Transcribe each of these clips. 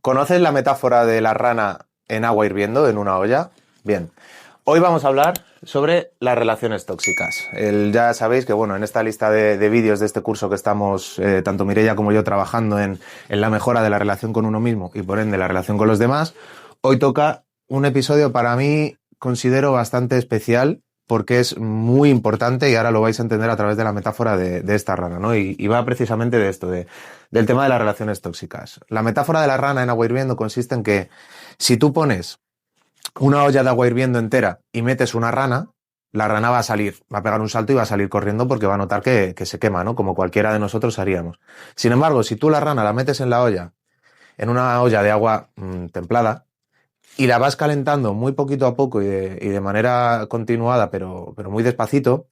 ¿Conoces la metáfora de la rana en agua hirviendo en una olla? Bien, hoy vamos a hablar sobre las relaciones tóxicas. Ya sabéis que, bueno, en esta lista de vídeos de este curso que estamos, tanto Mireia como yo, trabajando en la mejora de la relación con uno mismo y por ende la relación con los demás, hoy toca un episodio para mí, considero bastante especial, porque es muy importante y ahora lo vais a entender a través de la metáfora de esta rana, ¿no? Y va precisamente de esto, del tema de las relaciones tóxicas. La metáfora de la rana en agua hirviendo consiste en que si tú pones una olla de agua hirviendo entera y metes una rana, la rana va a salir, va a pegar un salto y va a salir corriendo porque va a notar que se quema, ¿no? Como cualquiera de nosotros haríamos. Sin embargo, si tú la rana la metes en la olla, en una olla de agua templada, y la vas calentando muy poquito a poco y de manera continuada, pero muy despacito,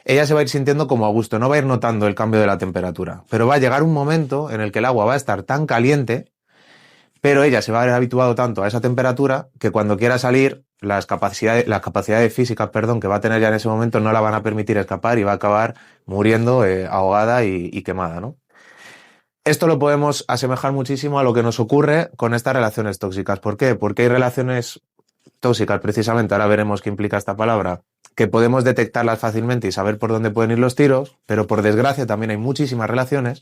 ella se va a ir sintiendo como a gusto, no va a ir notando el cambio de la temperatura. Pero va a llegar un momento en el que el agua va a estar tan caliente, pero ella se va a haber habituado tanto a esa temperatura que cuando quiera salir, las capacidades físicas, que va a tener ya en ese momento no la van a permitir escapar y va a acabar muriendo ahogada y quemada, ¿no? Esto lo podemos asemejar muchísimo a lo que nos ocurre con estas relaciones tóxicas. ¿Por qué? Porque hay relaciones tóxicas, precisamente, ahora veremos qué implica esta palabra, que podemos detectarlas fácilmente y saber por dónde pueden ir los tiros, pero por desgracia también hay muchísimas relaciones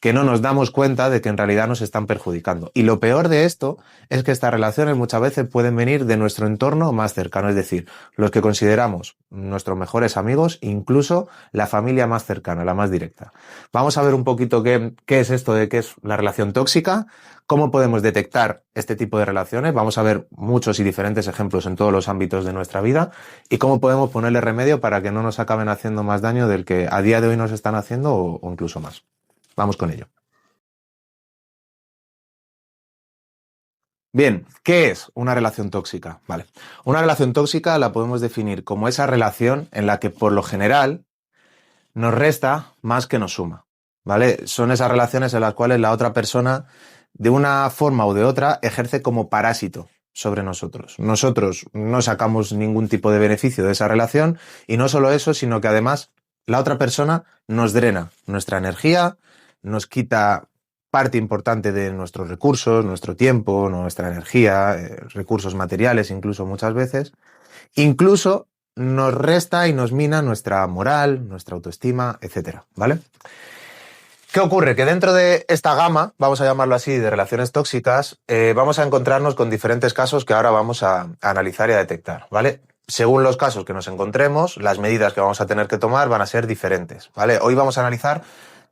que no nos damos cuenta de que en realidad nos están perjudicando. Y lo peor de esto es que estas relaciones muchas veces pueden venir de nuestro entorno más cercano, es decir, los que consideramos nuestros mejores amigos, incluso la familia más cercana, la más directa. Vamos a ver un poquito qué es esto de qué es la relación tóxica, cómo podemos detectar este tipo de relaciones, vamos a ver muchos y diferentes ejemplos en todos los ámbitos de nuestra vida y cómo podemos ponerle remedio para que no nos acaben haciendo más daño del que a día de hoy nos están haciendo o incluso más. Vamos con ello. Bien, ¿qué es una relación tóxica? Vale. Una relación tóxica la podemos definir como esa relación en la que por lo general nos resta más que nos suma. ¿Vale? Son esas relaciones en las cuales la otra persona, de una forma u de otra, ejerce como parásito sobre nosotros. Nosotros no sacamos ningún tipo de beneficio de esa relación y no solo eso, sino que además la otra persona nos drena nuestra energía, nos quita parte importante de nuestros recursos, nuestro tiempo, nuestra energía, recursos materiales incluso muchas veces. Incluso nos resta y nos mina nuestra moral, nuestra autoestima, etcétera, ¿vale? ¿Qué ocurre? Que dentro de esta gama, vamos a llamarlo así, de relaciones tóxicas, vamos a encontrarnos con diferentes casos que ahora vamos a analizar y a detectar, ¿vale? Según los casos que nos encontremos, las medidas que vamos a tener que tomar van a ser diferentes, ¿vale? Hoy vamos a analizar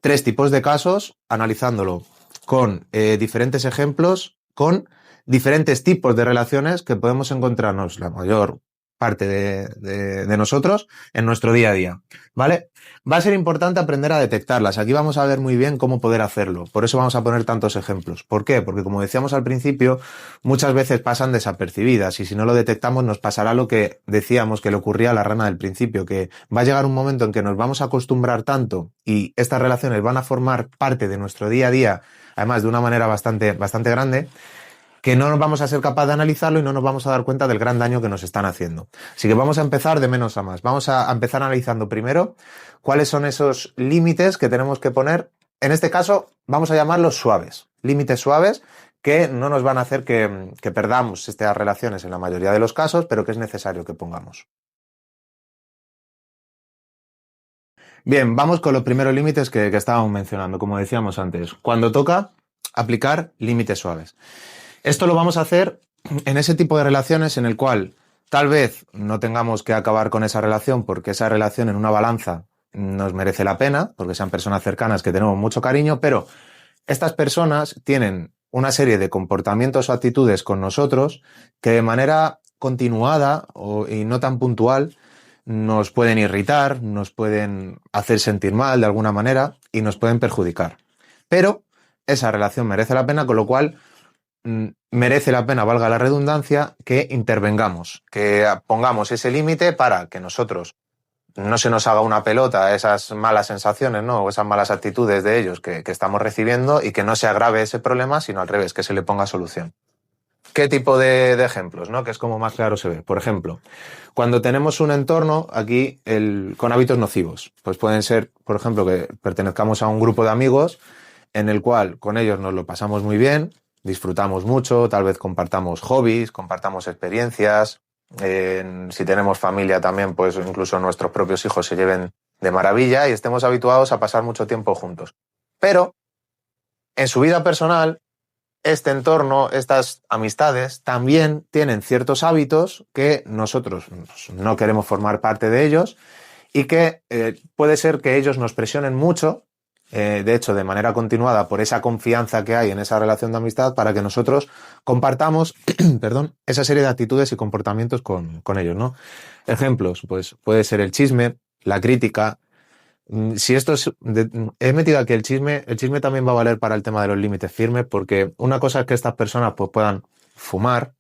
3 tipos de casos, analizándolo con diferentes ejemplos, con diferentes tipos de relaciones que podemos encontrarnos la mayor parte de nosotros en nuestro día a día, ¿vale? Va a ser importante aprender a detectarlas. Aquí vamos a ver muy bien cómo poder hacerlo. Por eso vamos a poner tantos ejemplos. ¿Por qué? Porque como decíamos al principio, muchas veces pasan desapercibidas y si no lo detectamos nos pasará lo que decíamos que le ocurría a la rana del principio, que va a llegar un momento en que nos vamos a acostumbrar tanto y estas relaciones van a formar parte de nuestro día a día, además de una manera bastante grande, que no nos vamos a ser capaces de analizarlo y no nos vamos a dar cuenta del gran daño que nos están haciendo. Así que vamos a empezar de menos a más. Vamos a empezar analizando primero cuáles son esos límites que tenemos que poner. En este caso, vamos a llamarlos suaves. Límites suaves que no nos van a hacer que perdamos estas relaciones en la mayoría de los casos, pero que es necesario que pongamos. Bien, vamos con los primeros límites que estábamos mencionando, como decíamos antes. Cuando toca aplicar límites suaves. Esto lo vamos a hacer en ese tipo de relaciones en el cual tal vez no tengamos que acabar con esa relación porque esa relación en una balanza nos merece la pena, porque sean personas cercanas que tenemos mucho cariño, pero estas personas tienen una serie de comportamientos o actitudes con nosotros que de manera continuada y no tan puntual nos pueden irritar, nos pueden hacer sentir mal de alguna manera y nos pueden perjudicar. Pero esa relación merece la pena, con lo cual merece la pena, valga la redundancia, que intervengamos, que pongamos ese límite para que nosotros no se nos haga una pelota esas malas sensaciones, ¿no? O esas malas actitudes de ellos que estamos recibiendo y que no se agrave ese problema, sino al revés, que se le ponga solución. ¿Qué tipo de ejemplos, ¿no? Que es como más claro se ve. Por ejemplo, cuando tenemos un entorno aquí con hábitos nocivos, pues pueden ser, por ejemplo, que pertenezcamos a un grupo de amigos en el cual con ellos nos lo pasamos muy bien, disfrutamos mucho, tal vez compartamos hobbies, compartamos experiencias. Si tenemos familia también, pues incluso nuestros propios hijos se lleven de maravilla y estemos habituados a pasar mucho tiempo juntos. Pero en su vida personal, este entorno, estas amistades, también tienen ciertos hábitos que nosotros no queremos formar parte de ellos y que puede ser que ellos nos presionen mucho, de hecho, de manera continuada, por esa confianza que hay en esa relación de amistad, para que nosotros compartamos perdón, esa serie de actitudes y comportamientos con ellos, ¿no? Ejemplos, pues puede ser el chisme, la crítica. Si esto es, he metido aquí el chisme también va a valer para el tema de los límites firmes, porque una cosa es que estas personas pues puedan fumar,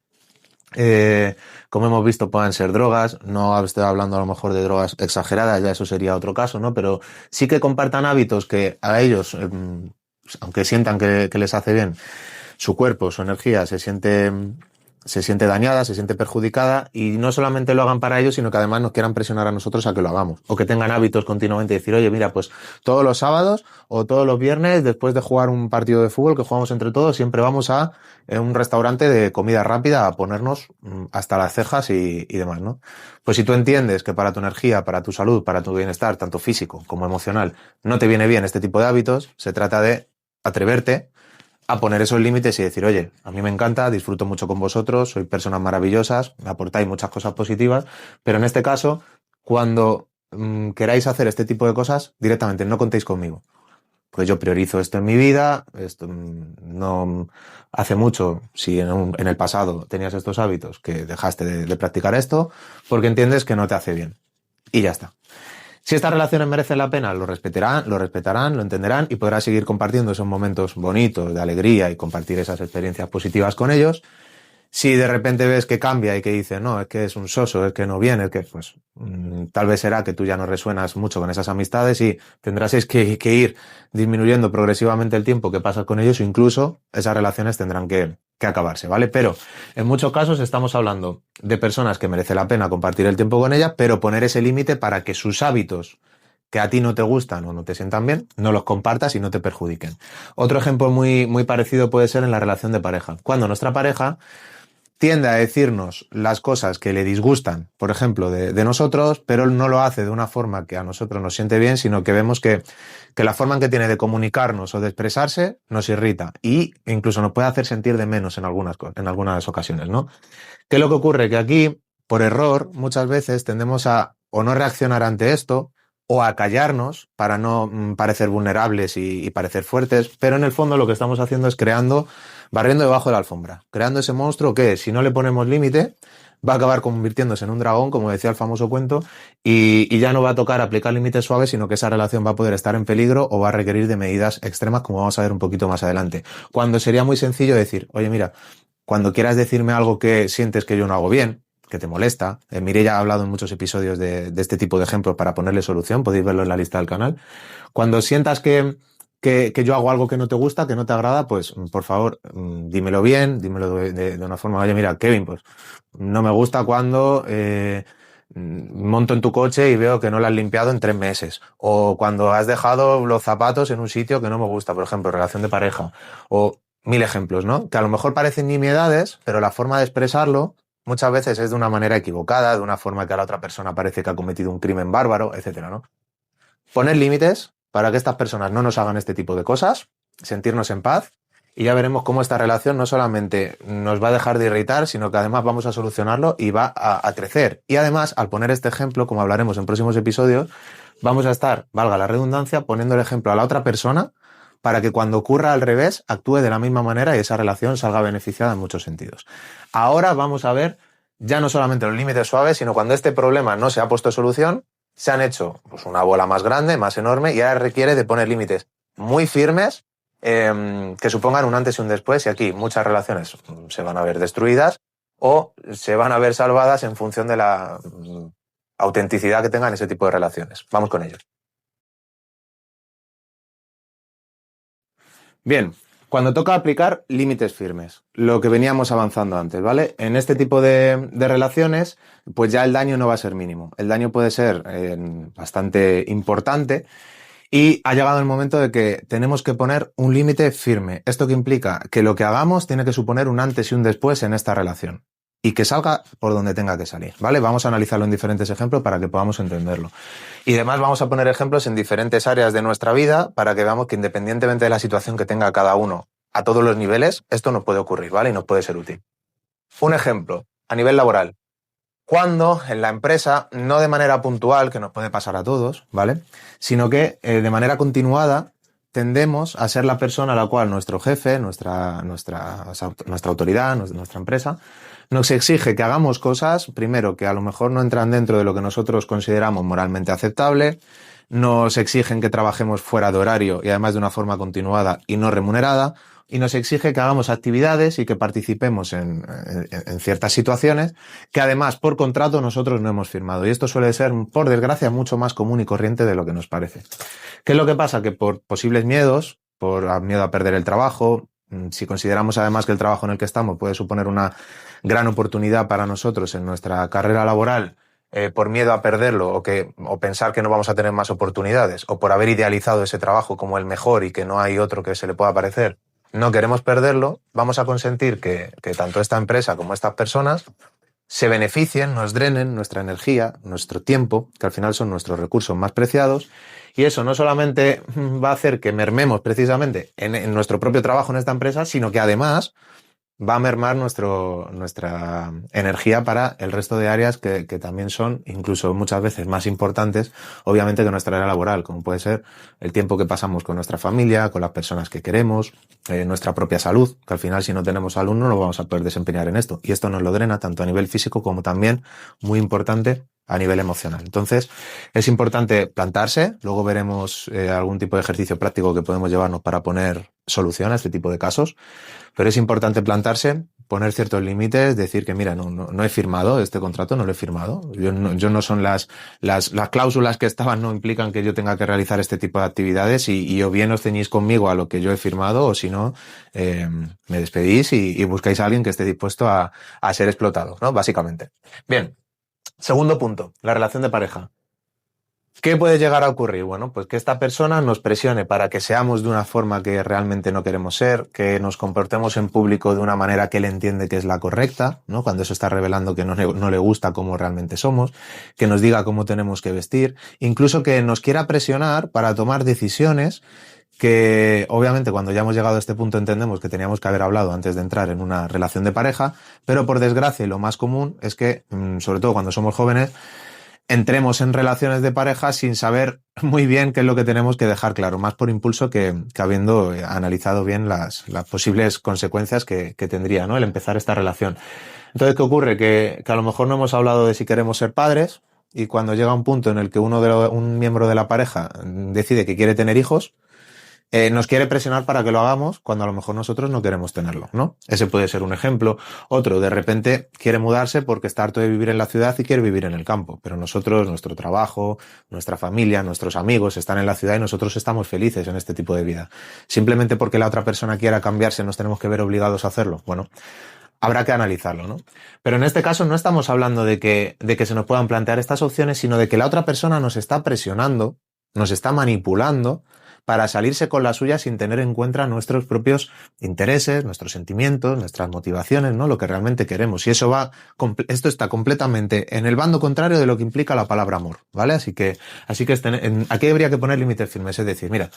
como hemos visto puedan ser drogas, no estoy hablando a lo mejor de drogas exageradas, ya eso sería otro caso, ¿no? Pero sí que compartan hábitos que a ellos, aunque sientan que les hace bien, su cuerpo, su energía se siente dañada, se siente perjudicada, y no solamente lo hagan para ellos, sino que además nos quieran presionar a nosotros a que lo hagamos, o que tengan hábitos continuamente de decir, oye, mira, pues todos los sábados o todos los viernes, después de jugar un partido de fútbol que jugamos entre todos, siempre vamos a un restaurante de comida rápida a ponernos hasta las cejas y demás, ¿no? Pues si tú entiendes que para tu energía, para tu salud, para tu bienestar, tanto físico como emocional, no te viene bien este tipo de hábitos, se trata de atreverte a poner esos límites y decir, oye, a mí me encanta, disfruto mucho con vosotros, sois personas maravillosas, me aportáis muchas cosas positivas, pero en este caso, cuando queráis hacer este tipo de cosas, directamente no contéis conmigo. Pues yo priorizo esto en mi vida, esto no hace mucho, si en el pasado tenías estos hábitos, que dejaste de practicar esto, porque entiendes que no te hace bien. Y ya está. Si estas relaciones merecen la pena, lo respetarán, lo entenderán y podrás seguir compartiendo esos momentos bonitos de alegría y compartir esas experiencias positivas con ellos. Si de repente ves que cambia y que dice, no, es que es un soso, es que no viene, es que pues tal vez será que tú ya no resuenas mucho con esas amistades y tendrás que ir disminuyendo progresivamente el tiempo que pasas con ellos, o incluso esas relaciones tendrán que acabarse, ¿vale? Pero en muchos casos estamos hablando de personas que merece la pena compartir el tiempo con ellas, pero poner ese límite para que sus hábitos que a ti no te gustan o no te sientan bien, no los compartas y no te perjudiquen. Otro ejemplo muy, muy parecido puede ser en la relación de pareja. Cuando nuestra pareja tiende a decirnos las cosas que le disgustan, por ejemplo, de nosotros, pero él no lo hace de una forma que a nosotros nos siente bien, sino que vemos que la forma en que tiene de comunicarnos o de expresarse nos irrita y incluso nos puede hacer sentir de menos en algunas ocasiones, ¿no? ¿Qué es lo que ocurre? Que aquí, por error, muchas veces tendemos a o no reaccionar ante esto o a callarnos para no parecer vulnerables y parecer fuertes, pero en el fondo lo que estamos haciendo es barriendo debajo de la alfombra, creando ese monstruo que, si no le ponemos límite, va a acabar convirtiéndose en un dragón, como decía el famoso cuento, y ya no va a tocar aplicar límites suaves, sino que esa relación va a poder estar en peligro o va a requerir de medidas extremas, como vamos a ver un poquito más adelante. Cuando sería muy sencillo decir, oye, mira, cuando quieras decirme algo que sientes que yo no hago bien, que te molesta, Mireia ha hablado en muchos episodios de este tipo de ejemplos para ponerle solución, podéis verlo en la lista del canal. Cuando sientas que yo hago algo que no te gusta, que no te agrada, pues por favor, dímelo bien, dímelo de una forma, oye, mira, Kevin, pues no me gusta cuando monto en tu coche y veo que no lo has limpiado en 3 meses, o cuando has dejado los zapatos en un sitio que no me gusta, por ejemplo, relación de pareja, o 1000 ejemplos, ¿no? Que a lo mejor parecen nimiedades, pero la forma de expresarlo muchas veces es de una manera equivocada, de una forma que a la otra persona parece que ha cometido un crimen bárbaro, etcétera, ¿no? Poner límites para que estas personas no nos hagan este tipo de cosas, sentirnos en paz, y ya veremos cómo esta relación no solamente nos va a dejar de irritar, sino que además vamos a solucionarlo y va a crecer. Y además, al poner este ejemplo, como hablaremos en próximos episodios, vamos a estar, valga la redundancia, poniendo el ejemplo a la otra persona para que cuando ocurra al revés actúe de la misma manera y esa relación salga beneficiada en muchos sentidos. Ahora vamos a ver ya no solamente los límites suaves, sino cuando este problema no se ha puesto solución, se han hecho pues una bola más grande, más enorme, y ahora requiere de poner límites muy firmes que supongan un antes y un después, y aquí muchas relaciones se van a ver destruidas o se van a ver salvadas en función de la autenticidad que tengan ese tipo de relaciones. Vamos con ellos. Bien, cuando toca aplicar límites firmes, lo que veníamos avanzando antes, ¿vale? En este tipo de relaciones, pues ya el daño no va a ser mínimo. El daño puede ser bastante importante Y ha llegado el momento de que tenemos que poner un límite firme. ¿Esto qué implica? Que lo que hagamos tiene que suponer un antes y un después en esta relación. Y que salga por donde tenga que salir, ¿vale? Vamos a analizarlo en diferentes ejemplos para que podamos entenderlo. Y además vamos a poner ejemplos en diferentes áreas de nuestra vida para que veamos que independientemente de la situación que tenga cada uno a todos los niveles, esto nos puede ocurrir, ¿vale? Y nos puede ser útil. Un ejemplo, a nivel laboral. Cuando en la empresa, no de manera puntual, que nos puede pasar a todos, ¿vale? Sino que de manera continuada tendemos a ser la persona a la cual nuestro jefe, nuestra autoridad, nuestra empresa, nos exige que hagamos cosas, primero, que a lo mejor no entran dentro de lo que nosotros consideramos moralmente aceptable, nos exigen que trabajemos fuera de horario y además de una forma continuada y no remunerada, y nos exige que hagamos actividades y que participemos en ciertas situaciones que además por contrato nosotros no hemos firmado. Y esto suele ser, por desgracia, mucho más común y corriente de lo que nos parece. ¿Qué es lo que pasa? Que por posibles miedos, por miedo a perder el trabajo, si consideramos además que el trabajo en el que estamos puede suponer una gran oportunidad para nosotros en nuestra carrera laboral, por miedo a perderlo o pensar que no vamos a tener más oportunidades, o por haber idealizado ese trabajo como el mejor y que no hay otro que se le pueda parecer, no queremos perderlo, vamos a consentir que tanto esta empresa como estas personas se beneficien, nos drenen nuestra energía, nuestro tiempo, que al final son nuestros recursos más preciados, y eso no solamente va a hacer que mermemos precisamente en nuestro propio trabajo en esta empresa, sino que además va a mermar nuestra energía para el resto de áreas que también son incluso muchas veces más importantes, obviamente, que nuestra área laboral, como puede ser el tiempo que pasamos con nuestra familia, con las personas que queremos, nuestra propia salud, que al final si no tenemos salud no nos vamos a poder desempeñar en esto. Y esto nos lo drena tanto a nivel físico como también, muy importante, a nivel emocional. Entonces, es importante plantarse, luego veremos algún tipo de ejercicio práctico que podemos llevarnos para poner solución a este tipo de casos, pero es importante plantarse, poner ciertos límites, decir que mira, no he firmado este contrato, no lo he firmado, yo no son las cláusulas que estaban no implican que yo tenga que realizar este tipo de actividades y o bien os ceñís conmigo a lo que yo he firmado o si no, me despedís y buscáis a alguien que esté dispuesto a ser explotado, ¿no? Básicamente. Bien. Segundo punto, la relación de pareja. ¿Qué puede llegar a ocurrir? Bueno, pues que esta persona nos presione para que seamos de una forma que realmente no queremos ser, que nos comportemos en público de una manera que él entiende que es la correcta, ¿no? Cuando eso está revelando que no le gusta cómo realmente somos, que nos diga cómo tenemos que vestir, incluso que nos quiera presionar para tomar decisiones que obviamente cuando ya hemos llegado a este punto entendemos que teníamos que haber hablado antes de entrar en una relación de pareja, pero por desgracia y lo más común es que, sobre todo cuando somos jóvenes, entremos en relaciones de pareja sin saber muy bien qué es lo que tenemos que dejar claro, más por impulso que habiendo analizado bien las posibles consecuencias que tendría, ¿no? El empezar esta relación. Entonces, ¿qué ocurre? Que a lo mejor no hemos hablado de si queremos ser padres y cuando llega un punto en el que un miembro de la pareja decide que quiere tener hijos, nos quiere presionar para que lo hagamos cuando a lo mejor nosotros no queremos tenerlo, ¿no? Ese puede ser un ejemplo. Otro, de repente quiere mudarse porque está harto de vivir en la ciudad y quiere vivir en el campo. Pero nosotros, nuestro trabajo, nuestra familia, nuestros amigos están en la ciudad y nosotros estamos felices en este tipo de vida. Simplemente porque la otra persona quiera cambiarse nos tenemos que ver obligados a hacerlo. Bueno, habrá que analizarlo, ¿no? Pero en este caso no estamos hablando de que se nos puedan plantear estas opciones, sino de que la otra persona nos está presionando, nos está manipulando para salirse con la suya sin tener en cuenta nuestros propios intereses, nuestros sentimientos, nuestras motivaciones, ¿no? Lo que realmente queremos. Y esto está completamente en el bando contrario de lo que implica la palabra amor, ¿vale? Así que aquí habría que poner límites firmes, es decir, mira,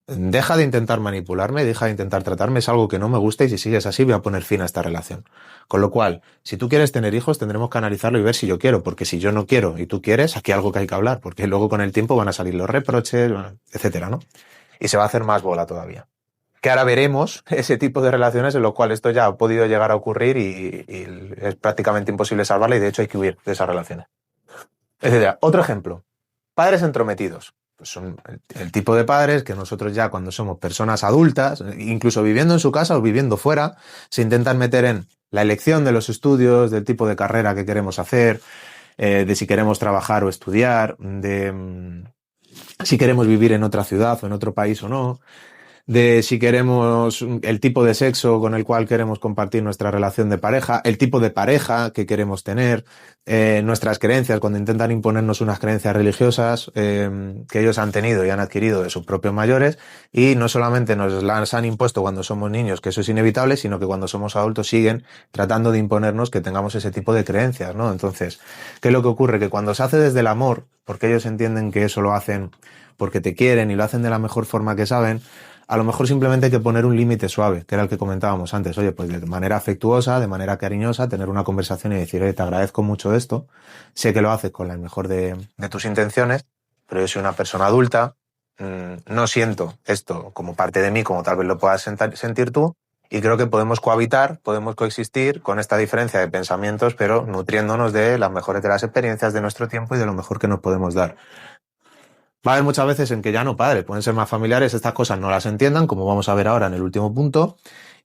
deja de intentar manipularme, deja de intentar tratarme, es algo que no me gusta y si sigues así voy a poner fin a esta relación. Con lo cual, si tú quieres tener hijos, tendremos que analizarlo y ver si yo quiero, porque si yo no quiero y tú quieres, aquí hay algo que hay que hablar, porque luego con el tiempo van a salir los reproches, etcétera, ¿no? Y se va a hacer más bola todavía. Que ahora veremos ese tipo de relaciones en lo cual esto ya ha podido llegar a ocurrir y es prácticamente imposible salvarla y de hecho hay que huir de esas relaciones. Etcétera. Otro ejemplo. Padres entrometidos. Pues son el tipo de padres que nosotros ya cuando somos personas adultas, incluso viviendo en su casa o viviendo fuera, se intentan meter en la elección de los estudios, del tipo de carrera que queremos hacer, de si queremos trabajar o estudiar, de si queremos vivir en otra ciudad o en otro país o no, de si queremos el tipo de sexo con el cual queremos compartir nuestra relación de pareja, el tipo de pareja que queremos tener, nuestras creencias, cuando intentan imponernos unas creencias religiosas que ellos han tenido y han adquirido de sus propios mayores, y no solamente nos las han impuesto cuando somos niños, que eso es inevitable, sino que cuando somos adultos siguen tratando de imponernos que tengamos ese tipo de creencias, ¿no? Entonces, ¿qué es lo que ocurre? Que cuando se hace desde el amor, porque ellos entienden que eso lo hacen porque te quieren y lo hacen de la mejor forma que saben, a lo mejor simplemente hay que poner un límite suave, que era el que comentábamos antes. Oye, pues de manera afectuosa, de manera cariñosa, tener una conversación y decir, oye, te agradezco mucho esto, sé que lo haces con la mejor de tus intenciones, pero yo soy una persona adulta, no siento esto como parte de mí, como tal vez lo puedas sentir tú, y creo que podemos cohabitar, podemos coexistir con esta diferencia de pensamientos, pero nutriéndonos de las mejores de las experiencias de nuestro tiempo y de lo mejor que nos podemos dar. Va a haber muchas veces en que ya no, padre, pueden ser más familiares, estas cosas no las entiendan, como vamos a ver ahora en el último punto,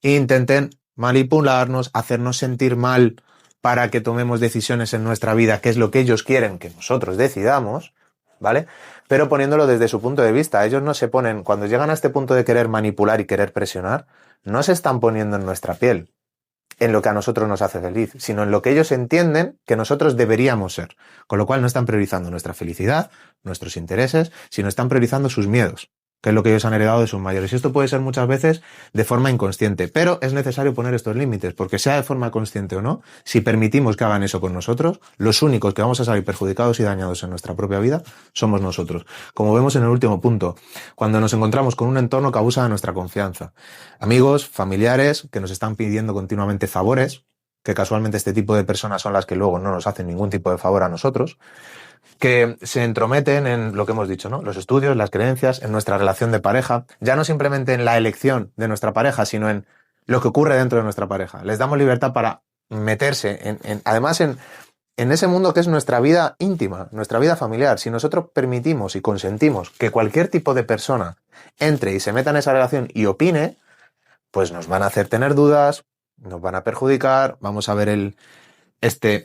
e intenten manipularnos, hacernos sentir mal para que tomemos decisiones en nuestra vida, que es lo que ellos quieren que nosotros decidamos, ¿vale? Pero poniéndolo desde su punto de vista. Ellos no se ponen, cuando llegan a este punto de querer manipular y querer presionar, no se están poniendo en nuestra piel, en lo que a nosotros nos hace feliz, sino en lo que ellos entienden que nosotros deberíamos ser. Con lo cual no están priorizando nuestra felicidad, nuestros intereses, sino están priorizando sus miedos, que es lo que ellos han heredado de sus mayores. Y esto puede ser muchas veces de forma inconsciente, pero es necesario poner estos límites, porque sea de forma consciente o no, si permitimos que hagan eso con nosotros, los únicos que vamos a salir perjudicados y dañados en nuestra propia vida somos nosotros. Como vemos en el último punto, cuando nos encontramos con un entorno que abusa de nuestra confianza. Amigos, familiares, que nos están pidiendo continuamente favores, que casualmente este tipo de personas son las que luego no nos hacen ningún tipo de favor a nosotros, que se entrometen en lo que hemos dicho, ¿no? Los estudios, las creencias, en nuestra relación de pareja, ya no simplemente en la elección de nuestra pareja, sino en lo que ocurre dentro de nuestra pareja. Les damos libertad para meterse además en ese mundo que es nuestra vida íntima, nuestra vida familiar. Si nosotros permitimos y consentimos que cualquier tipo de persona entre y se meta en esa relación y opine, pues nos van a hacer tener dudas, nos van a perjudicar, vamos a ver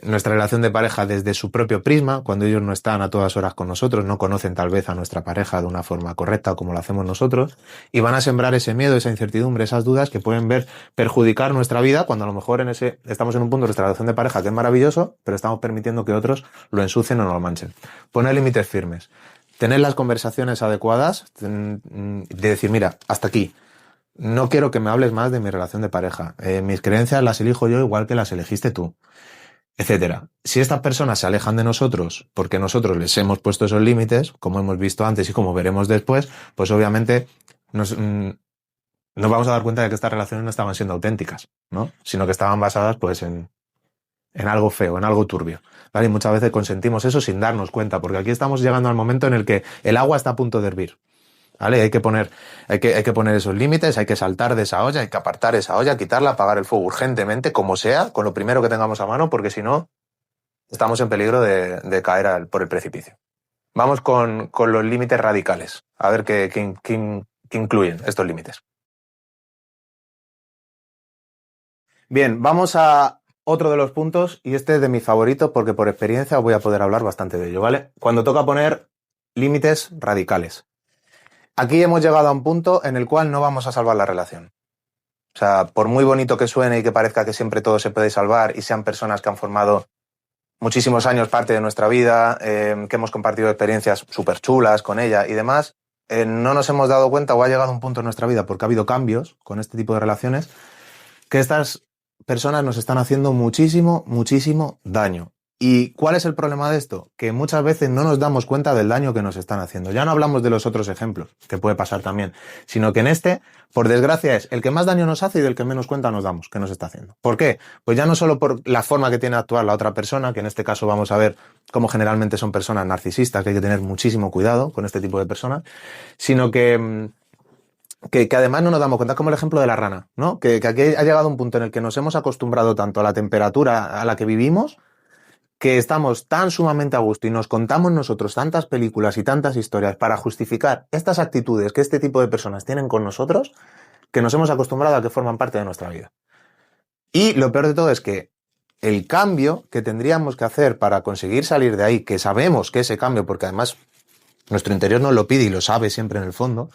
nuestra relación de pareja desde su propio prisma, cuando ellos no están a todas horas con nosotros, no conocen tal vez a nuestra pareja de una forma correcta como lo hacemos nosotros, y van a sembrar ese miedo, esa incertidumbre, esas dudas que pueden ver perjudicar nuestra vida, cuando a lo mejor estamos en un punto de nuestra relación de pareja que es maravilloso, pero estamos permitiendo que otros lo ensucien o no lo manchen. Poner límites firmes. Tener las conversaciones adecuadas, de decir, mira, hasta aquí. No quiero que me hables más de mi relación de pareja. Mis creencias las elijo yo igual que las elegiste tú, etcétera. Si estas personas se alejan de nosotros porque nosotros les hemos puesto esos límites, como hemos visto antes y como veremos después, pues obviamente nos vamos a dar cuenta de que estas relaciones no estaban siendo auténticas, ¿no? Sino que estaban basadas pues en algo feo, en algo turbio, ¿vale? Y muchas veces consentimos eso sin darnos cuenta, porque aquí estamos llegando al momento en el que el agua está a punto de hervir, ¿vale? Hay que poner esos límites, hay que saltar de esa olla, hay que apartar esa olla, quitarla, apagar el fuego urgentemente, como sea, con lo primero que tengamos a mano, porque si no, estamos en peligro de caer por el precipicio. Vamos con los límites radicales, a ver qué incluyen estos límites. Bien, vamos a otro de los puntos, y este es de mis favoritos porque por experiencia voy a poder hablar bastante de ello, ¿vale? Cuando toca poner límites radicales. Aquí hemos llegado a un punto en el cual no vamos a salvar la relación. O sea, por muy bonito que suene y que parezca que siempre todo se puede salvar y sean personas que han formado muchísimos años parte de nuestra vida, que hemos compartido experiencias súper chulas con ella y demás, no nos hemos dado cuenta o ha llegado un punto en nuestra vida porque ha habido cambios con este tipo de relaciones que estas personas nos están haciendo muchísimo, muchísimo daño. ¿Y cuál es el problema de esto? Que muchas veces no nos damos cuenta del daño que nos están haciendo. Ya no hablamos de los otros ejemplos, que puede pasar también, sino que en este, por desgracia, es el que más daño nos hace y del que menos cuenta nos damos que nos está haciendo. ¿Por qué? Pues ya no solo por la forma que tiene de actuar la otra persona, que en este caso vamos a ver cómo generalmente son personas narcisistas, que hay que tener muchísimo cuidado con este tipo de personas, sino que además no nos damos cuenta, como el ejemplo de la rana, ¿no? Que aquí ha llegado un punto en el que nos hemos acostumbrado tanto a la temperatura a la que vivimos, que estamos tan sumamente a gusto y nos contamos nosotros tantas películas y tantas historias para justificar estas actitudes que este tipo de personas tienen con nosotros, que nos hemos acostumbrado a que forman parte de nuestra vida. Y lo peor de todo es que el cambio que tendríamos que hacer para conseguir salir de ahí, que sabemos que ese cambio, porque además nuestro interior nos lo pide y lo sabe siempre en el fondo,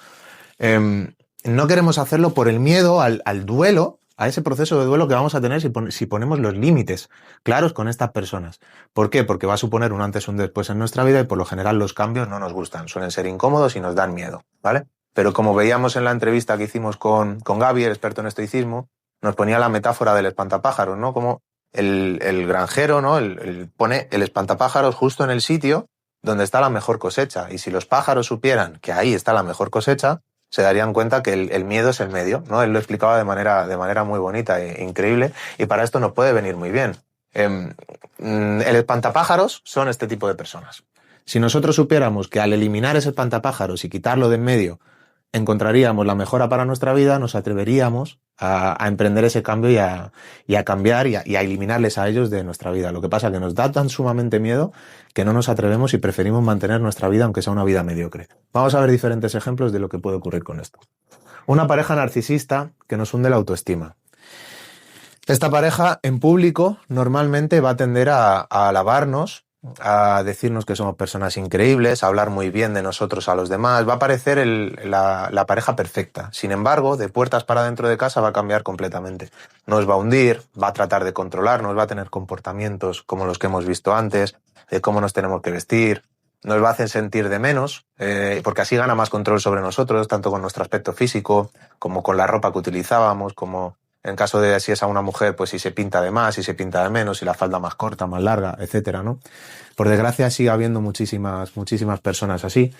no queremos hacerlo por el miedo al duelo, a ese proceso de duelo que vamos a tener si ponemos los límites claros con estas personas. ¿Por qué? Porque va a suponer un antes y un después en nuestra vida y por lo general los cambios no nos gustan, suelen ser incómodos y nos dan miedo, ¿vale? Pero como veíamos en la entrevista que hicimos con Gaby, el experto en estoicismo, nos ponía la metáfora del espantapájaros, ¿no? Como el granjero, ¿no? Pone el espantapájaros justo en el sitio donde está la mejor cosecha. Y si los pájaros supieran que ahí está la mejor cosecha, se darían cuenta que el miedo es el medio, ¿no? Él lo explicaba de manera muy bonita e increíble, y para esto nos puede venir muy bien. El espantapájaros son este tipo de personas. Si nosotros supiéramos que al eliminar ese espantapájaros y quitarlo de en medio encontraríamos la mejora para nuestra vida, nos atreveríamos a emprender ese cambio y a cambiar y a eliminarles a ellos de nuestra vida. Lo que pasa es que nos da tan sumamente miedo que no nos atrevemos y preferimos mantener nuestra vida aunque sea una vida mediocre. Vamos a ver diferentes ejemplos de lo que puede ocurrir con esto. Una pareja narcisista que nos hunde la autoestima. Esta pareja en público normalmente va a tender a alabarnos, a decirnos que somos personas increíbles, a hablar muy bien de nosotros a los demás. Va a parecer la pareja perfecta. Sin embargo, de puertas para dentro de casa va a cambiar completamente. Nos va a hundir, va a tratar de controlarnos, va a tener comportamientos como los que hemos visto antes, de cómo nos tenemos que vestir. Nos va a hacer sentir de menos, porque así gana más control sobre nosotros, tanto con nuestro aspecto físico, como con la ropa que utilizábamos, como en caso de si es a una mujer, pues si se pinta de más, si se pinta de menos, si la falda más corta, más larga, etcétera, ¿no? Por desgracia sigue habiendo muchísimas personas así.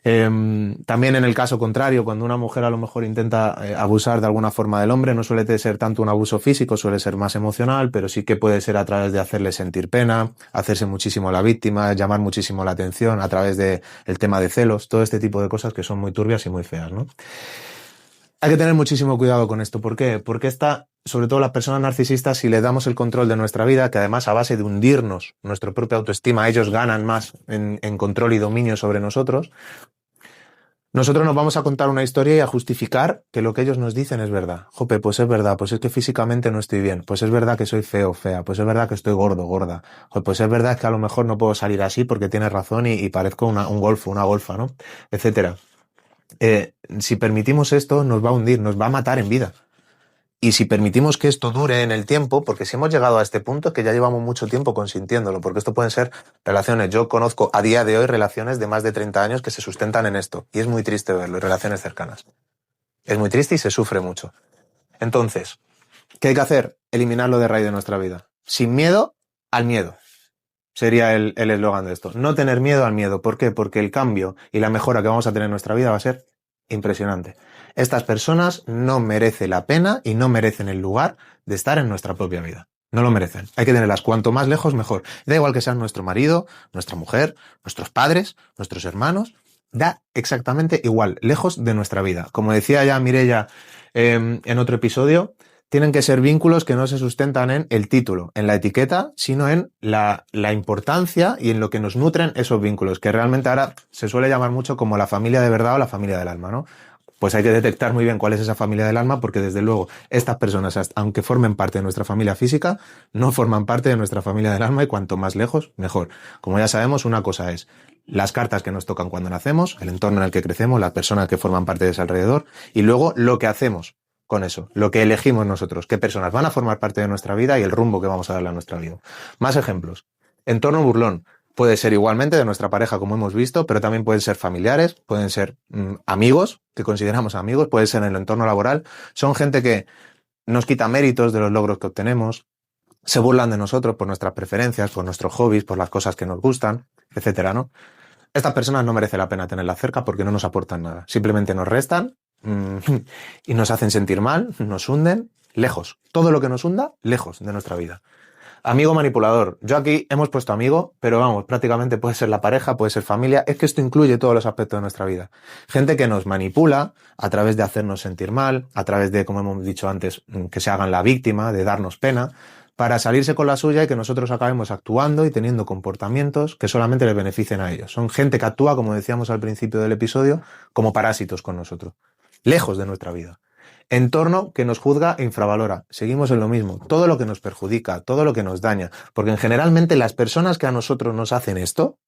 También en el caso contrario, cuando una mujer a lo mejor intenta abusar de alguna forma del hombre, no suele ser tanto un abuso físico, suele ser más emocional, pero sí que puede ser a través de hacerle sentir pena, hacerse muchísimo la víctima, llamar muchísimo la atención a través del tema de celos, todo este tipo de cosas que son muy turbias y muy feas, ¿no? Hay que tener muchísimo cuidado con esto. ¿Por qué? Porque sobre todo las personas narcisistas, si le damos el control de nuestra vida, que además a base de hundirnos nuestra propia autoestima, ellos ganan más en control y dominio sobre nosotros, nosotros nos vamos a contar una historia y a justificar que lo que ellos nos dicen es verdad. Jope, pues es verdad, pues es que físicamente no estoy bien, pues es verdad que soy feo, fea, pues es verdad que estoy gordo, gorda, jope, pues es verdad que a lo mejor no puedo salir así porque tienes razón y parezco un golfo, una golfa, ¿no? Etcétera. Si permitimos esto, nos va a hundir, nos va a matar en vida. Y si permitimos que esto dure en el tiempo, porque si hemos llegado a este punto es que ya llevamos mucho tiempo consintiéndolo, porque esto pueden ser relaciones. Yo conozco a día de hoy relaciones de más de 30 años que se sustentan en esto. Y es muy triste verlo, relaciones cercanas. Es muy triste y se sufre mucho. Entonces, ¿qué hay que hacer? Eliminarlo de raíz de nuestra vida. Sin miedo al miedo. Sería el eslogan de esto. No tener miedo al miedo. ¿Por qué? Porque el cambio y la mejora que vamos a tener en nuestra vida va a ser impresionante. Estas personas no merecen la pena y no merecen el lugar de estar en nuestra propia vida. No lo merecen. Hay que tenerlas cuanto más lejos, mejor. Da igual que sean nuestro marido, nuestra mujer, nuestros padres, nuestros hermanos. Da exactamente igual, lejos de nuestra vida. Como decía ya Mireia en otro episodio, tienen que ser vínculos que no se sustentan en el título, en la etiqueta, sino en la importancia y en lo que nos nutren esos vínculos, que realmente ahora se suele llamar mucho como la familia de verdad o la familia del alma, ¿no? Pues hay que detectar muy bien cuál es esa familia del alma, porque desde luego estas personas, aunque formen parte de nuestra familia física, no forman parte de nuestra familia del alma, y cuanto más lejos, mejor. Como ya sabemos, una cosa es las cartas que nos tocan cuando nacemos, el entorno en el que crecemos, las personas que forman parte de ese alrededor, y luego lo que hacemos con eso, lo que elegimos nosotros, qué personas van a formar parte de nuestra vida y el rumbo que vamos a darle a nuestra vida. Más ejemplos. Entorno burlón. Puede ser igualmente de nuestra pareja, como hemos visto, pero también pueden ser familiares, pueden ser amigos, que consideramos amigos, puede ser en el entorno laboral. Son gente que nos quita méritos de los logros que obtenemos, se burlan de nosotros por nuestras preferencias, por nuestros hobbies, por las cosas que nos gustan, etcétera, ¿no? Estas personas no merece la pena tenerlas cerca porque no nos aportan nada. Simplemente nos restan y nos hacen sentir mal, nos hunden, lejos. Todo lo que nos hunda, lejos de nuestra vida. Amigo manipulador. Yo aquí hemos puesto amigo, pero vamos, prácticamente puede ser la pareja, puede ser familia. Es que esto incluye todos los aspectos de nuestra vida. Gente que nos manipula a través de hacernos sentir mal, a través de, como hemos dicho antes, que se hagan la víctima, de darnos pena, para salirse con la suya y que nosotros acabemos actuando y teniendo comportamientos que solamente les beneficien a ellos. Son gente que actúa, como decíamos al principio del episodio, como parásitos con nosotros, lejos de nuestra vida. Entorno que nos juzga e infravalora. Seguimos en lo mismo. Todo lo que nos perjudica, todo lo que nos daña. Porque generalmente las personas que a nosotros nos hacen esto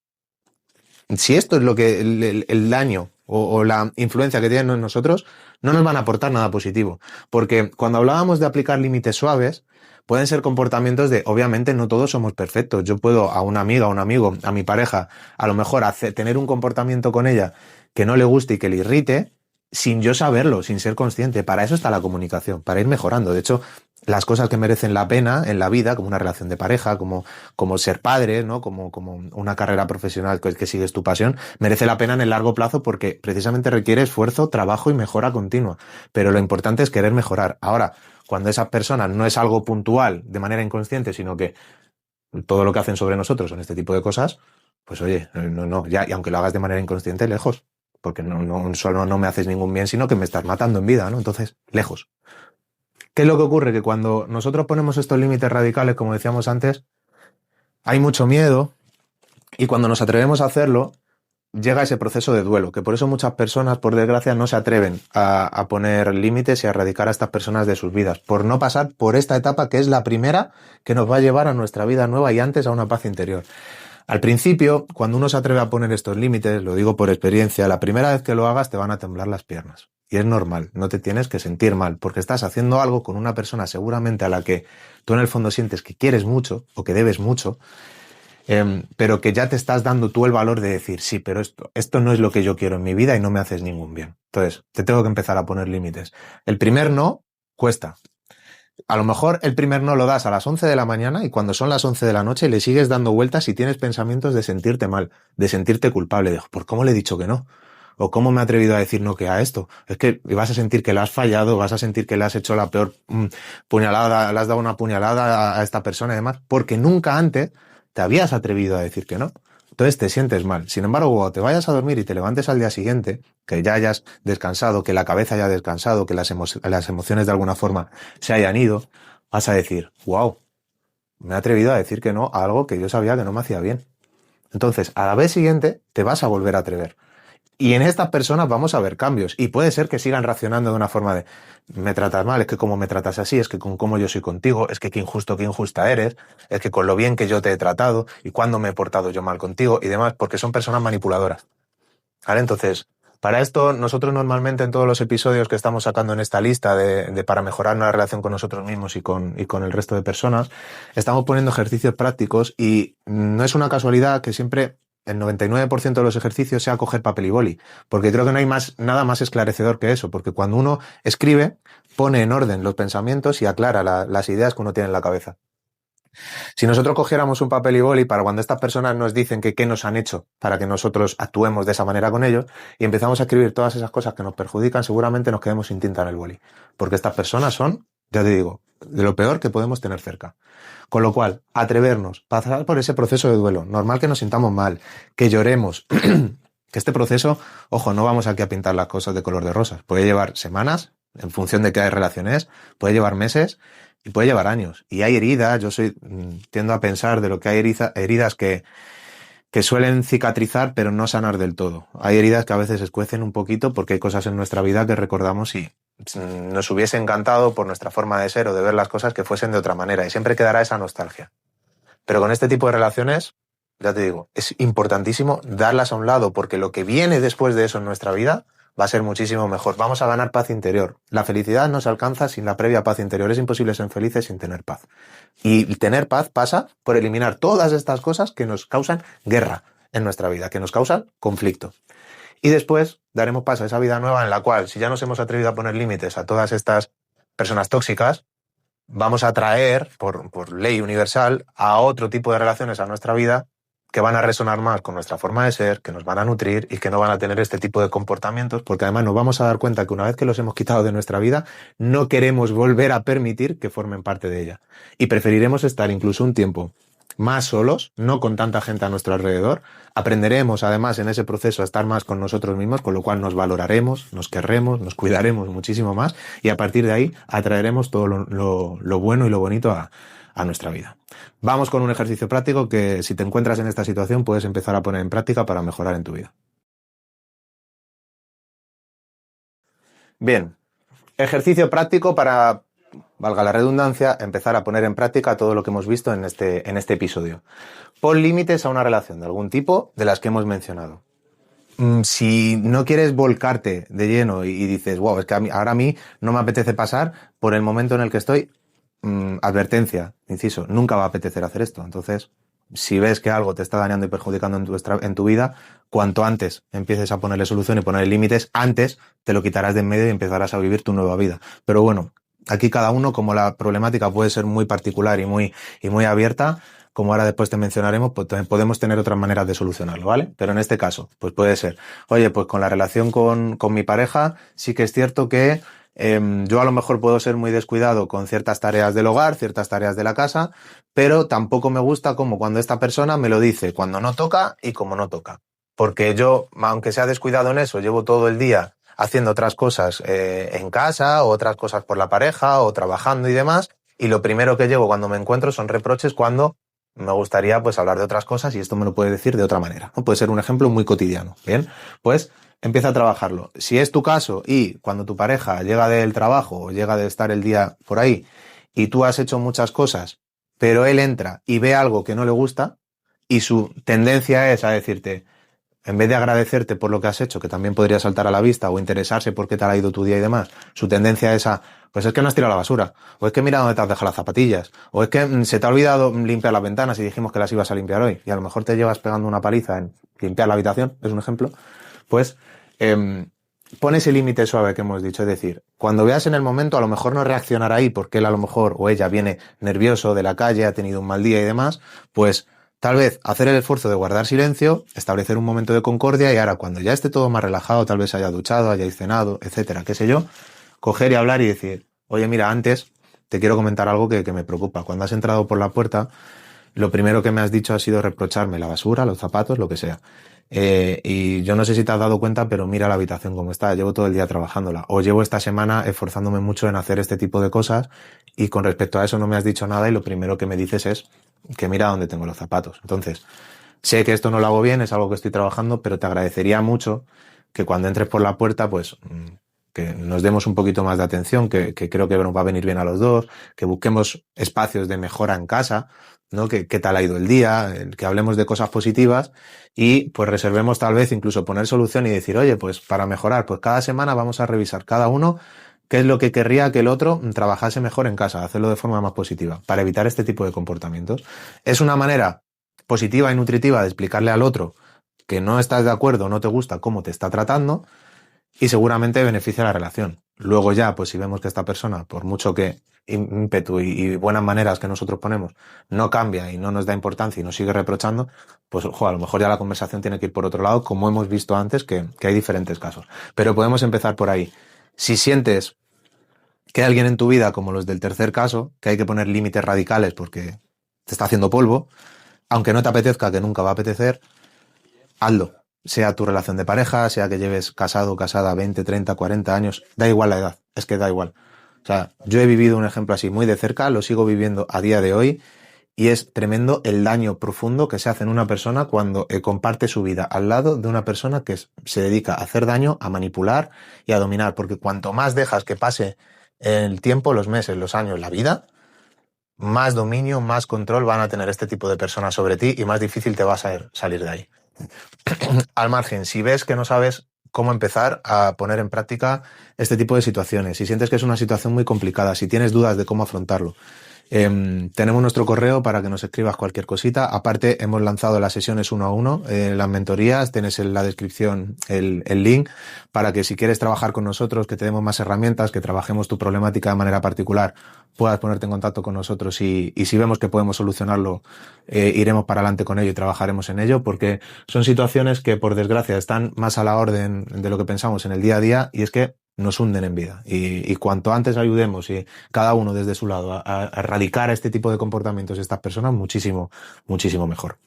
Si esto es lo que el daño o la influencia que tienen en nosotros, no nos van a aportar nada positivo. Porque cuando hablábamos de aplicar límites suaves, pueden ser comportamientos de, obviamente no todos somos perfectos. Yo puedo a una amiga, a un amigo, a mi pareja, a lo mejor tener un comportamiento con ella que no le guste y que le irrite, sin yo saberlo, sin ser consciente. Para eso está la comunicación, para ir mejorando. De hecho, las cosas que merecen la pena en la vida, como una relación de pareja, como ser padre, ¿no? Como una carrera profesional que sigues tu pasión, merece la pena en el largo plazo porque precisamente requiere esfuerzo, trabajo y mejora continua. Pero lo importante es querer mejorar. Ahora, cuando esa persona no es algo puntual de manera inconsciente, sino que todo lo que hacen sobre nosotros son este tipo de cosas, pues oye, no, ya, y aunque lo hagas de manera inconsciente, lejos. Porque no solo no me haces ningún bien, sino que me estás matando en vida, ¿no? Entonces, lejos. ¿Qué es lo que ocurre? Que cuando nosotros ponemos estos límites radicales, como decíamos antes, hay mucho miedo y cuando nos atrevemos a hacerlo, llega ese proceso de duelo, que por eso muchas personas, por desgracia, no se atreven a poner límites y a erradicar a estas personas de sus vidas, por no pasar por esta etapa que es la primera que nos va a llevar a nuestra vida nueva y antes a una paz interior. Al principio, cuando uno se atreve a poner estos límites, lo digo por experiencia, la primera vez que lo hagas te van a temblar las piernas. Y es normal, no te tienes que sentir mal, porque estás haciendo algo con una persona seguramente a la que tú en el fondo sientes que quieres mucho o que debes mucho, pero que ya te estás dando tú el valor de decir, sí, pero esto no es lo que yo quiero en mi vida y no me haces ningún bien. Entonces, te tengo que empezar a poner límites. El primer no cuesta. A lo mejor el primer no lo das a las 11 de la mañana y cuando son las 11 de la noche le sigues dando vueltas y tienes pensamientos de sentirte mal, de sentirte culpable, de ¿por cómo le he dicho que no? ¿O cómo me he atrevido a decir no que a esto? Es que vas a sentir que le has fallado, vas a sentir que le has hecho la peor puñalada, le has dado una puñalada a esta persona y demás, porque nunca antes te habías atrevido a decir que no. Entonces te sientes mal. Sin embargo, cuando te vayas a dormir y te levantes al día siguiente, que ya hayas descansado, que la cabeza haya descansado, que las emociones de alguna forma se hayan ido, vas a decir, wow, me he atrevido a decir que no a algo que yo sabía que no me hacía bien. Entonces, a la vez siguiente, te vas a volver a atrever. Y en estas personas vamos a ver cambios. Y puede ser que sigan reaccionando de una forma de, me tratas mal, es que como me tratas así, es que con cómo yo soy contigo, es que qué injusto, qué injusta eres, es que con lo bien que yo te he tratado y cuándo me he portado yo mal contigo y demás, porque son personas manipuladoras. ¿Vale? Entonces, para esto, nosotros normalmente en todos los episodios que estamos sacando en esta lista para mejorar la relación con nosotros mismos y con el resto de personas, estamos poniendo ejercicios prácticos y no es una casualidad que siempre el 99% de los ejercicios sea coger papel y boli, porque creo que no hay nada más esclarecedor que eso, porque cuando uno escribe, pone en orden los pensamientos y aclara las ideas que uno tiene en la cabeza. Si nosotros cogiéramos un papel y boli para cuando estas personas nos dicen que qué nos han hecho para que nosotros actuemos de esa manera con ellos y empezamos a escribir todas esas cosas que nos perjudican, seguramente nos quedemos sin tinta en el boli. Porque estas personas son, ya te digo, de lo peor que podemos tener cerca. Con lo cual, atrevernos, pasar por ese proceso de duelo, normal que nos sintamos mal, que lloremos, que este proceso, ojo, no vamos aquí a pintar las cosas de color de rosas. Puede llevar semanas, en función de qué relaciones, puede llevar meses y puede llevar años. Y hay heridas, tiendo a pensar de lo que hay heridas que suelen cicatrizar pero no sanar del todo. Hay heridas que a veces escuecen un poquito porque hay cosas en nuestra vida que recordamos y nos hubiese encantado por nuestra forma de ser o de ver las cosas que fuesen de otra manera y siempre quedará esa nostalgia. Pero con este tipo de relaciones, ya te digo, es importantísimo darlas a un lado porque lo que viene después de eso en nuestra vida va a ser muchísimo mejor. Vamos a ganar paz interior. La felicidad no se alcanza sin la previa paz interior. Es imposible ser felices sin tener paz. Y tener paz pasa por eliminar todas estas cosas que nos causan guerra en nuestra vida, que nos causan conflicto. Y después daremos paso a esa vida nueva en la cual, si ya nos hemos atrevido a poner límites a todas estas personas tóxicas, vamos a traer, por ley universal, a otro tipo de relaciones a nuestra vida que van a resonar más con nuestra forma de ser, que nos van a nutrir y que no van a tener este tipo de comportamientos, porque además nos vamos a dar cuenta que una vez que los hemos quitado de nuestra vida, no queremos volver a permitir que formen parte de ella. Y preferiremos estar incluso un tiempo más solos, no con tanta gente a nuestro alrededor. Aprenderemos además en ese proceso a estar más con nosotros mismos, con lo cual nos valoraremos, nos querremos, nos cuidaremos muchísimo más y a partir de ahí atraeremos todo lo bueno y lo bonito a nuestra vida. Vamos con un ejercicio práctico que si te encuentras en esta situación puedes empezar a poner en práctica para mejorar en tu vida. Bien, ejercicio práctico para valga la redundancia, empezar a poner en práctica todo lo que hemos visto en este episodio. Pon límites a una relación de algún tipo de las que hemos mencionado. Si no quieres volcarte de lleno y dices, wow, es que ahora a mí no me apetece pasar por el momento en el que estoy, advertencia, inciso, nunca va a apetecer hacer esto. Entonces, si ves que algo te está dañando y perjudicando en tu vida, cuanto antes empieces a ponerle solución y ponerle límites, antes te lo quitarás de en medio y empezarás a vivir tu nueva vida. Pero bueno, aquí cada uno, como la problemática puede ser muy particular y muy abierta, como ahora después te mencionaremos, pues podemos tener otras maneras de solucionarlo, ¿vale? Pero en este caso, pues puede ser, oye, pues con la relación con mi pareja, sí que es cierto que yo a lo mejor puedo ser muy descuidado con ciertas tareas del hogar, ciertas tareas de la casa, pero tampoco me gusta como cuando esta persona me lo dice, cuando no toca y como no toca. Porque yo, aunque sea descuidado en eso, llevo todo el día haciendo otras cosas en casa, o otras cosas por la pareja, o trabajando y demás, y lo primero que llevo cuando me encuentro son reproches cuando me gustaría pues hablar de otras cosas y esto me lo puede decir de otra manera, ¿no? Puede ser un ejemplo muy cotidiano. Bien, pues empieza a trabajarlo. Si es tu caso y cuando tu pareja llega del trabajo o llega de estar el día por ahí y tú has hecho muchas cosas, pero él entra y ve algo que no le gusta y su tendencia es a decirte, en vez de agradecerte por lo que has hecho, que también podría saltar a la vista, o interesarse por qué te ha ido tu día y demás, su tendencia es a, pues es que no has tirado la basura, o es que mira dónde te has dejado las zapatillas, o es que se te ha olvidado limpiar las ventanas y dijimos que las ibas a limpiar hoy, y a lo mejor te llevas pegando una paliza en limpiar la habitación, es un ejemplo, pues pon ese límite suave que hemos dicho, es decir, cuando veas en el momento, a lo mejor no reaccionar ahí, porque él a lo mejor, o ella viene nervioso de la calle, ha tenido un mal día y demás, pues tal vez hacer el esfuerzo de guardar silencio, establecer un momento de concordia y ahora cuando ya esté todo más relajado, tal vez haya duchado, hayáis cenado, etcétera, qué sé yo, coger y hablar y decir, oye, mira, antes te quiero comentar algo que me preocupa. Cuando has entrado por la puerta, lo primero que me has dicho ha sido reprocharme la basura, los zapatos, lo que sea. Y yo no sé si te has dado cuenta, pero mira la habitación como está. Llevo todo el día trabajándola. O llevo esta semana esforzándome mucho en hacer este tipo de cosas y con respecto a eso no me has dicho nada y lo primero que me dices es que mira dónde tengo los zapatos. Entonces, sé que esto no lo hago bien, es algo que estoy trabajando, pero te agradecería mucho que cuando entres por la puerta, pues que nos demos un poquito más de atención, que creo que nos va a venir bien a los dos, que busquemos espacios de mejora en casa, ¿no? Que qué tal ha ido el día, que hablemos de cosas positivas y pues reservemos tal vez incluso poner solución y decir, oye, pues para mejorar, pues cada semana vamos a revisar cada uno qué es lo que querría que el otro trabajase mejor en casa, hacerlo de forma más positiva, para evitar este tipo de comportamientos. Es una manera positiva y nutritiva de explicarle al otro que no estás de acuerdo, no te gusta cómo te está tratando y seguramente beneficia la relación. Luego ya, pues si vemos que esta persona, por mucho que ímpetu y buenas maneras que nosotros ponemos, no cambia y no nos da importancia y nos sigue reprochando, pues ojo, a lo mejor ya la conversación tiene que ir por otro lado, como hemos visto antes, que hay diferentes casos. Pero podemos empezar por ahí. Si sientes que hay alguien en tu vida, como los del tercer caso, que hay que poner límites radicales porque te está haciendo polvo, aunque no te apetezca, que nunca va a apetecer, hazlo. Sea tu relación de pareja, sea que lleves casado o casada 20, 30, 40 años, da igual la edad, es que da igual. O sea, yo he vivido un ejemplo así muy de cerca, lo sigo viviendo a día de hoy y es tremendo el daño profundo que se hace en una persona cuando comparte su vida al lado de una persona que se dedica a hacer daño, a manipular y a dominar, porque cuanto más dejas que pase el tiempo, los meses, los años, la vida, más dominio, más control van a tener este tipo de personas sobre ti y más difícil te va a salir de ahí. Al margen, si ves que no sabes cómo empezar a poner en práctica este tipo de situaciones, si sientes que es una situación muy complicada, si tienes dudas de cómo afrontarlo, tenemos nuestro correo para que nos escribas cualquier cosita. Aparte, hemos lanzado las sesiones 1 a 1, las mentorías, tienes en la descripción el link para que si quieres trabajar con nosotros, que te demos más herramientas, que trabajemos tu problemática de manera particular, puedas ponerte en contacto con nosotros y si vemos que podemos solucionarlo, iremos para adelante con ello y trabajaremos en ello, porque son situaciones que por desgracia están más a la orden de lo que pensamos en el día a día y es que nos hunden en vida y cuanto antes ayudemos y cada uno desde su lado a erradicar este tipo de comportamientos de estas personas, muchísimo mejor.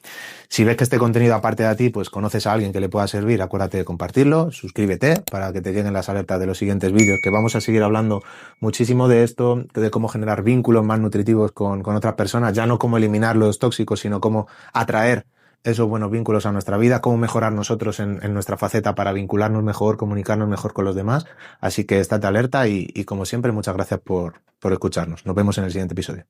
Si ves que este contenido aparte de ti, pues conoces a alguien que le pueda servir, acuérdate de compartirlo, suscríbete para que te lleguen las alertas de los siguientes vídeos, que vamos a seguir hablando muchísimo de esto, de cómo generar vínculos más nutritivos con otras personas, ya no cómo eliminar los tóxicos, sino cómo atraer esos buenos vínculos a nuestra vida, cómo mejorar nosotros en nuestra faceta para vincularnos mejor, comunicarnos mejor con los demás. Así que estate alerta y como siempre, muchas gracias por escucharnos. Nos vemos en el siguiente episodio.